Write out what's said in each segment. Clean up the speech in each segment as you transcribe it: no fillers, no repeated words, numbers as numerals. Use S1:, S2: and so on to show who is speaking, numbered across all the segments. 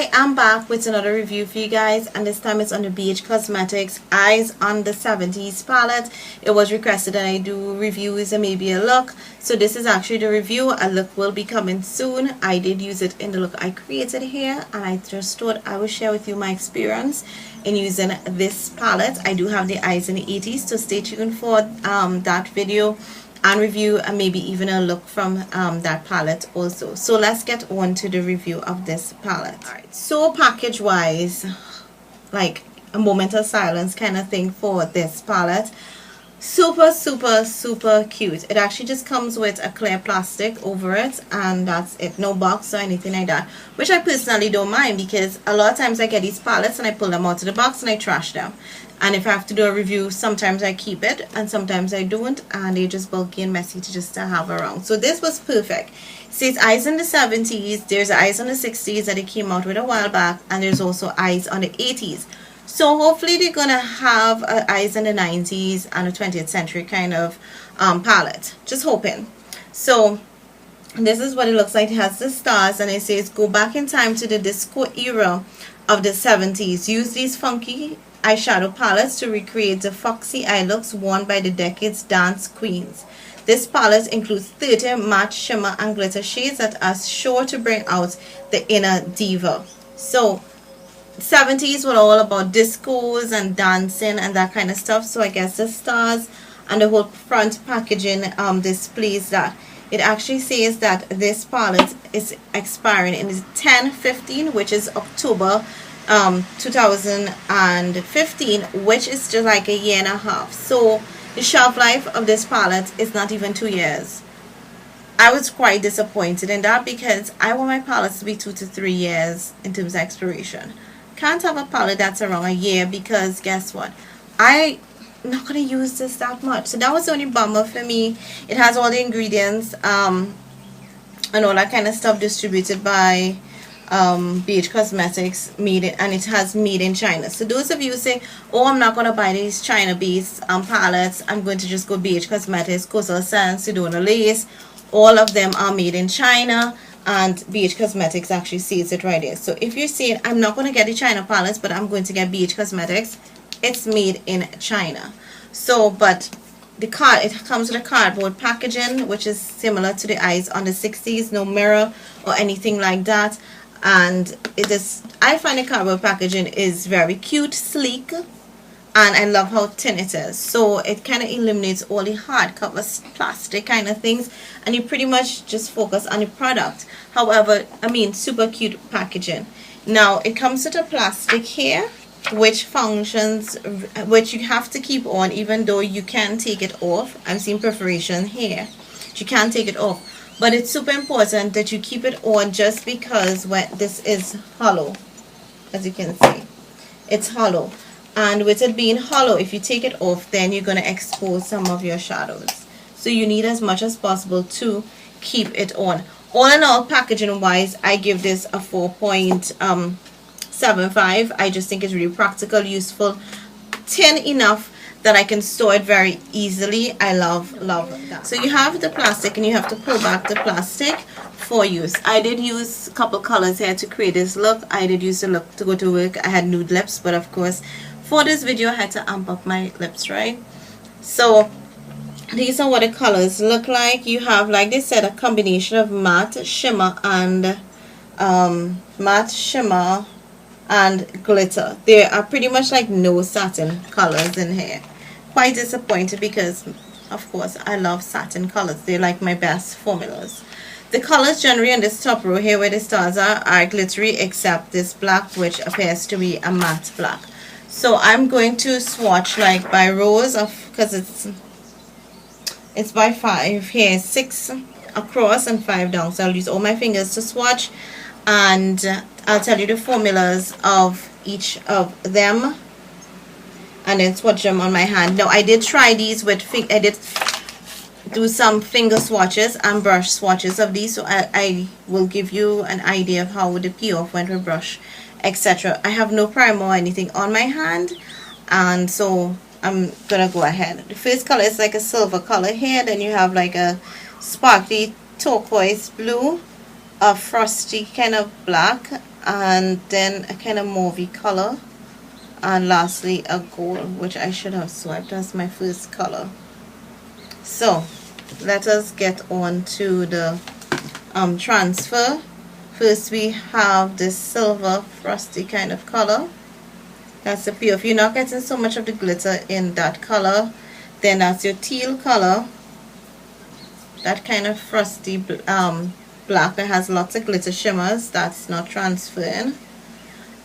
S1: I am back with another review for you guys, and this time it's on the BH Cosmetics Eyes on the 70s palette. It was requested that I do reviews and maybe a look, so this is actually the review. A look will be coming soon. I did use it in the look I created here, and I just thought I would share with you my experience in using this palette. I do have the Eyes in the 80s, so stay tuned for that video and review, and maybe even a look from that palette also. So let's get on to the review of this palette. Alright, so package wise, like a moment of silence kind of thing for this palette. Super cute. It actually just comes with a clear plastic over it, and that's it. No box or anything like that, which I personally don't mind, because a lot of times I get these palettes and I pull them out of the box and I trash them. And if I have to do a review, sometimes I keep it and sometimes I don't, and they're just bulky and messy to just to have around. So this was perfect. It says Eyes in the 70s, there's Eyes on the 60s that it came out with a while back, and there's also Eyes on the 80s. So hopefully they're gonna have Eyes in the 90s and a 20th century kind of palette. Just hoping. So this is what it looks like. It has the stars, and it says go back in time to the disco era of the 70s. Use these funky eyeshadow palettes to recreate the foxy eye looks worn by the decade's dance queens. This palette includes 30 matte shimmer and glitter shades that are sure to bring out the inner diva. So 70s were all about discos and dancing and that kind of stuff, so I guess the stars and the whole front packaging displays that. It actually says that this palette is expiring in 10/15, which is October 2015, which is just like a year and a half. So the shelf life of this palette is not even 2 years. I was quite disappointed in that, because I want my palettes to be 2 to 3 years in terms of expiration. Can't have a palette that's around a year, because guess what, I'm not going to use this that much. So that was the only bummer for me. It has all the ingredients and all that kind of stuff distributed by BH Cosmetics, and it has made in China. So those of you who say, oh, I'm not going to buy these China based palettes, I'm going to just go BH Cosmetics, Coastal Sands, Sedona Lace, all of them are made in China, and BH Cosmetics actually says it right there. So if you're saying I'm not going to get the China palettes, but I'm going to get BH Cosmetics, it's made in China. So but it comes with a cardboard packaging, which is similar to the Eyes on the 60s. No mirror or anything like that. And it is, I find the cardboard packaging is very cute, sleek, and I love how thin it is. So it kind of eliminates all the hardcover plastic kind of things, and you pretty much just focus on the product. However, I mean, super cute packaging. Now it comes with a plastic here, which functions, which you have to keep on, even though you can take it off. I'm seeing perforation here. You can't take it off. But it's super important that you keep it on, just because when this is hollow, as you can see, it's hollow. And with it being hollow, if you take it off, then you're going to expose some of your shadows. So you need as much as possible to keep it on. All in all, packaging wise, I give this a 4.75. I just think it's really practical, useful, thin enough that I can store it very easily. I love that. So you have the plastic, and you have to pull back the plastic for use. I did use a couple colors here to create this look. I did use the look to go to work. I had nude lips, but of course for this video I had to amp up my lips, right? So these are what the colors look like. You have, like they said, a combination of matte, shimmer, and glitter. There are pretty much like no satin colors in here. Quite disappointed, because of course I love satin colors. They're like my best formulas. The colors generally on this top row here where the stars are glittery, except this black, which appears to be a matte black. So I'm going to swatch like by rows of, because it's by 5 here, 6 across and 5 down. So I'll use all my fingers to swatch, and I'll tell you the formulas of each of them, and then swatch them on my hand. Now I did try these with I did do some finger swatches and brush swatches of these, so I will give you an idea of how the peel off went with brush, etc. I have no primer or anything on my hand, and so I'm gonna go ahead. The first color is like a silver color here, then you have like a sparkly turquoise blue, a frosty kind of black, and then a kind of mauvey color, and lastly a gold, which I should have swiped as my first color. So let us get on to the transfer. First we have this silver frosty kind of color. That's the pure. If you're not getting so much of the glitter in that color, then that's your teal color. That kind of frosty black that has lots of glitter shimmers, that's not transferring.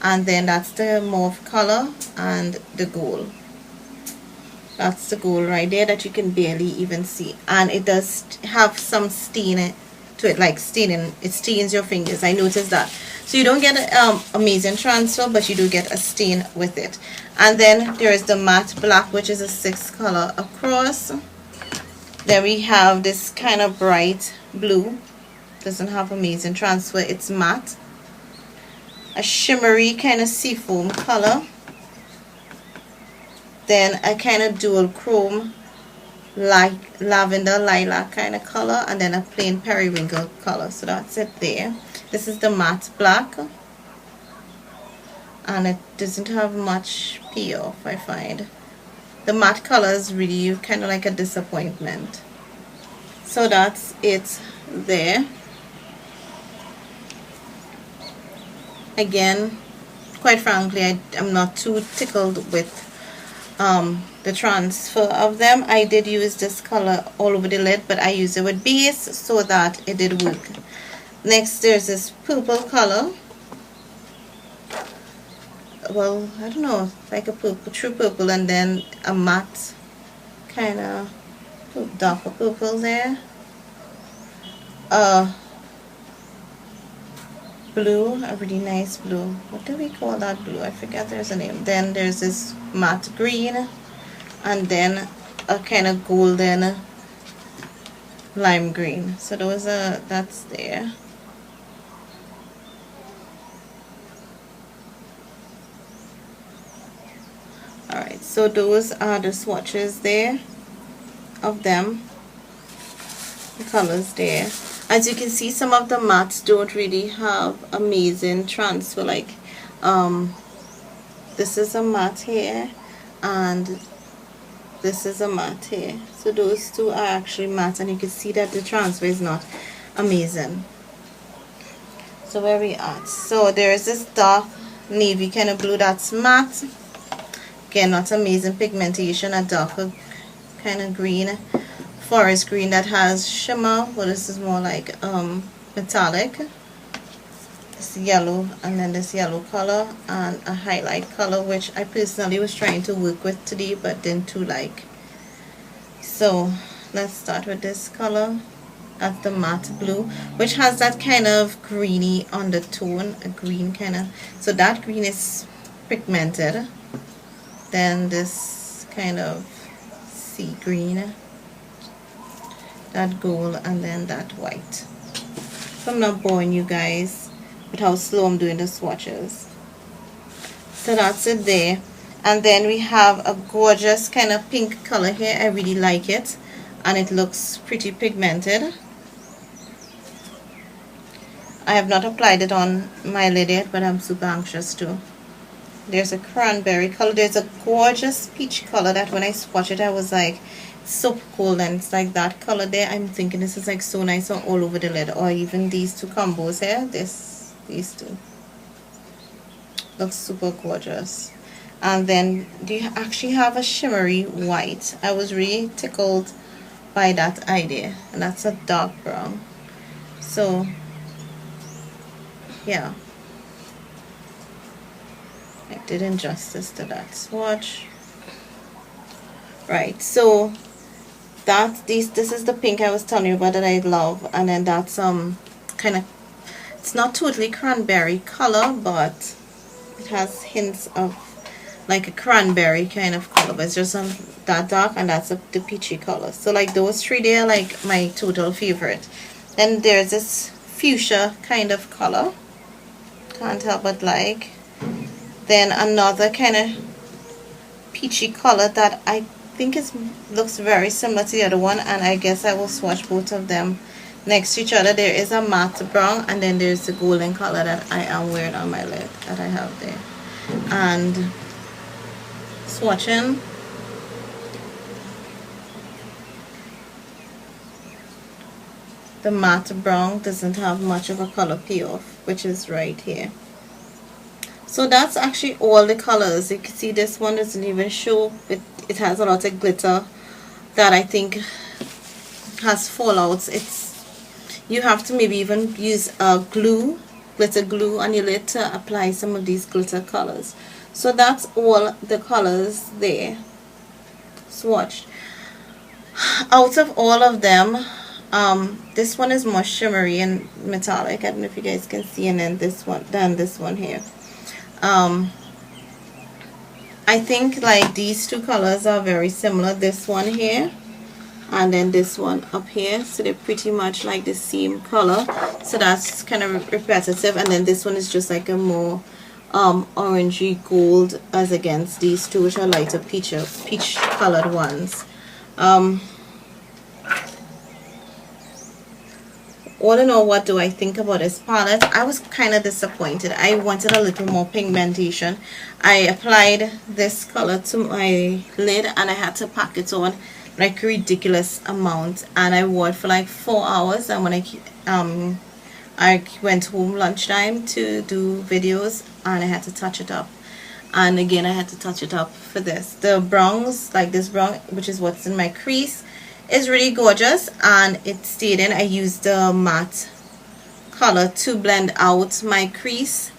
S1: And then that's the mauve color and the gold. That's the gold right there that you can barely even see, and it does have some stain to it, like staining. It stains your fingers. I noticed that. So you don't get an amazing transfer, but you do get a stain with it. And then there is the matte black, which is a 6th color across. Then we have this kind of bright blue. Doesn't have amazing transfer. It's matte. A shimmery kind of seafoam color. Then a kind of dual chrome, like lavender lilac kind of color, and then a plain periwinkle color. So that's it there. This is the matte black, and it doesn't have much payoff. I find the matte color is really kind of like a disappointment. So that's it there. Again, quite frankly, I'm not too tickled with the transfer of them. I did use this color all over the lid, but I used it with base so that it did work. Next, there's this purple color. Well, I don't know, like a purple, true purple, and then a matte kind of darker purple there. Blue, a really nice blue. What do we call that blue? I forget, there's a name. Then there's this matte green, and then a kind of golden lime green. So those are, that's there. Alright, so those are the swatches there of them, the colors there. As you can see, some of the mattes don't really have amazing transfer. Like this is a matte here, and this is a matte here. So those two are actually matte, and you can see that the transfer is not amazing. So where we at? So there is this dark navy kind of blue that's matte. Again, not amazing pigmentation. A darker kind of green, forest green that has shimmer. Well, this is more like metallic. This yellow, and then this yellow color, and a highlight color, which I personally was trying to work with today but didn't too like. So let's start with this color. That's the matte blue, which has that kind of greeny undertone, a green kind of. So that green is pigmented. Then this kind of sea green, that gold, and then that white. So I'm not boring you guys with how slow I'm doing the swatches. So that's it there. And then we have a gorgeous kind of pink color here. I really like it, and it looks pretty pigmented. I have not applied it on my lid yet, but I'm super anxious to. There's a cranberry color. There's a gorgeous peach color that when I swatched it, I was like, so cool, and it's like that color there. I'm thinking this is like so nice on all over the lid, or even these two combos here. These two looks super gorgeous. And then you actually have a shimmery white. I was really tickled by that idea, and that's a dark brown. So yeah, I did injustice to that swatch. Right, so this is the pink I was telling you about that I love, and then that's kind of, it's not totally cranberry color, but it has hints of like a cranberry kind of color, but it's just that dark, and that's the peachy color. So like those three, they're like my total favorite. Then there's this fuchsia kind of color, can't help but like. Then another kind of peachy color that I think looks very similar to the other one, and I guess I will swatch both of them next to each other. There is a matte brown, and then there's the golden color that I am wearing on my lid that I have there. And swatching, the matte brown doesn't have much of a color payoff, which is right here. So that's actually all the colors. You can see this one doesn't even show. It has a lot of glitter that I think has fallouts. You have to maybe even use glitter glue on your lid to apply some of these glitter colors. So that's all the colors there swatched. Out of all of them, this one is more shimmery and metallic. I don't know if you guys can see, and then this one here. I think like these two colors are very similar, this one here and then this one up here, so they're pretty much like the same color, so that's kind of repetitive. And then this one is just like a more orangey gold as against these two, which are lighter peach colored ones. All in all, what do I think about this palette? I was kind of disappointed. I wanted a little more pigmentation. I applied this color to my lid and I had to pack it on like a ridiculous amount, and I wore it for like 4 hours. And when I went home lunchtime to do videos, and I had to touch it up, and again I had to touch it up for this. The browns, like this brown, which is what's in my crease, is really gorgeous, and it stayed in. I used the matte color to blend out my crease.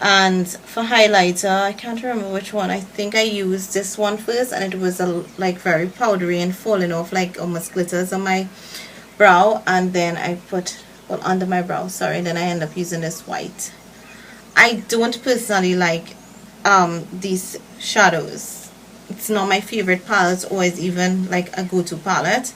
S1: And for highlighter, I can't remember which one. I think I used this one first, and it was like very powdery and falling off like almost glitters on my brow. And then I put, well, under my brow, sorry, then I end up using this white. I don't personally like these shadows. It's not my favorite palette, or is even like a go-to palette.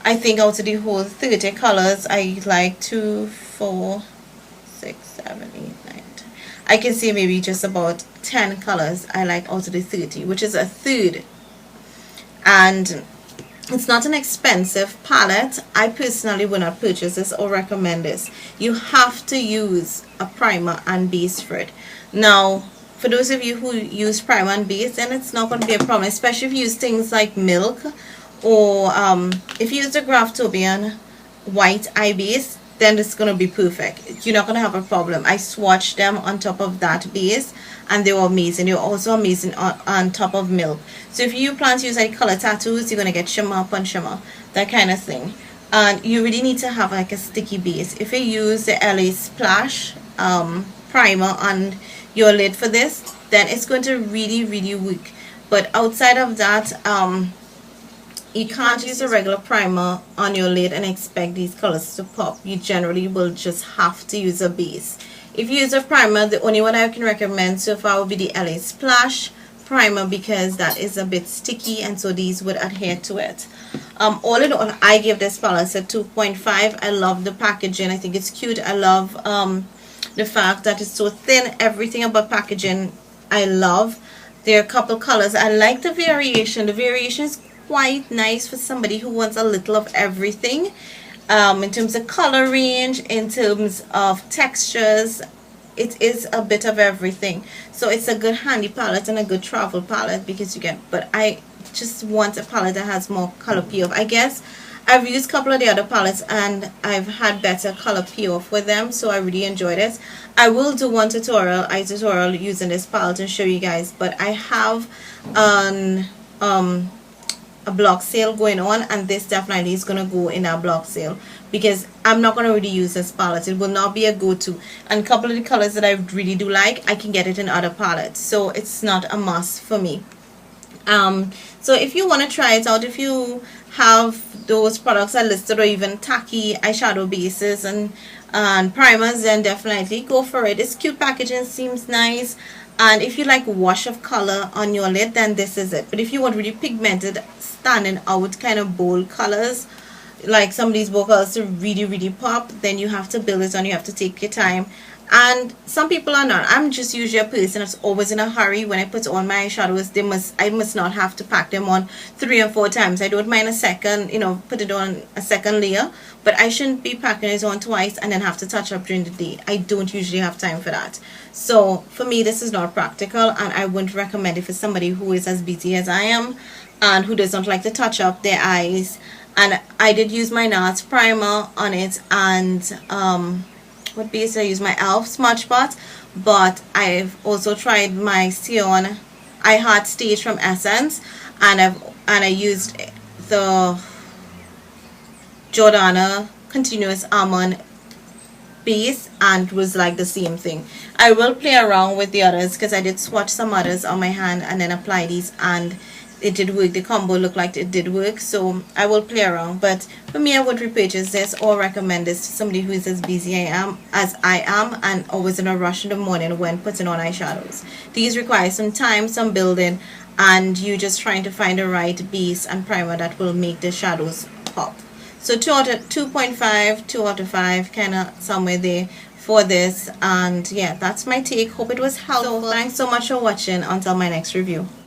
S1: I think out of the whole 30 colors, I like 2, 4, 6, 7, 8, 9, 10. I can say maybe just about 10 colors I like out of the 30, which is a third. And it's not an expensive palette. I personally would not purchase this or recommend this. You have to use a primer and base for it. Now, for those of you who use primer and base, then it's not going to be a problem, especially if you use things like milk, or if you use the Graftobian white eye base, then it's going to be perfect. You're not going to have a problem. I swatched them on top of that base, and they were amazing. They were also amazing on top of milk. So if you plan to use like color tattoos, you're going to get shimmer upon shimmer, that kind of thing. And you really need to have like a sticky base. If you use the LA Splash primer on your lid for this, then it's going to really work. But outside of that, you can't use a regular primer on your lid and expect these colors to pop. You generally will just have to use a base. If you use a primer, the only one I can recommend so far would be the LA Splash primer, because that is a bit sticky, and so these would adhere to it. All in all, I give this palette a 2.5. I love the packaging. I think it's cute. I love the fact that it's so thin. Everything about packaging I love. There are a couple colors. I like the variation. The variation is quite nice for somebody who wants a little of everything, in terms of color range, in terms of textures. It is a bit of everything, so it's a good handy palette and a good travel palette, because you get, but I just want a palette that has more color payoff. I guess I've used a couple of the other palettes and I've had better color payoff with them, so I really enjoyed it. I will do one eye tutorial using this palette and show you guys, but I have a block sale going on, and this definitely is going to go in our block sale, because I'm not going to really use this palette. It will not be a go-to, and a couple of the colors that I really do like, I can get it in other palettes, so it's not a must for me. So if you want to try it out, if you have those products I listed, or even tacky eyeshadow bases and primers, then definitely go for it. It's cute packaging, seems nice. And if you like wash of color on your lid, then this is it. But if you want really pigmented, standing out kind of bold colors, like some of these bold colors to really pop, then you have to build it on. You have to take your time And some people are not. I'm just usually a person that's always in a hurry. When I put on my eyeshadows, I must not have to pack them on 3 or 4 times. I don't mind a second, put it on a second layer, but I shouldn't be packing it on twice and then have to touch up during the day. I don't usually have time for that. So for me, this is not practical, and I wouldn't recommend it for somebody who is as busy as I am and who doesn't like to touch up their eyes. And I did use my NARS primer on it, and what base I use, my e.l.f. Smudge Spot, but I've also tried my Sion I Heart Stage from Essence, and I used the Jordana Continuous Almond base, and it was like the same thing. I will play around with the others because I did swatch some others on my hand and then apply these, and it did work. The combo looked like it did work, so I will play around. But for me, I would repurchase this or recommend this to somebody who is as busy as I am and always in a rush in the morning when putting on eyeshadows. These require some time, some building, and you just trying to find the right base and primer that will make the shadows pop. So 2.5, 2 out of 5, kind of somewhere there for this. And yeah, that's my take. Hope it was helpful. So thanks so much for watching. Until my next review.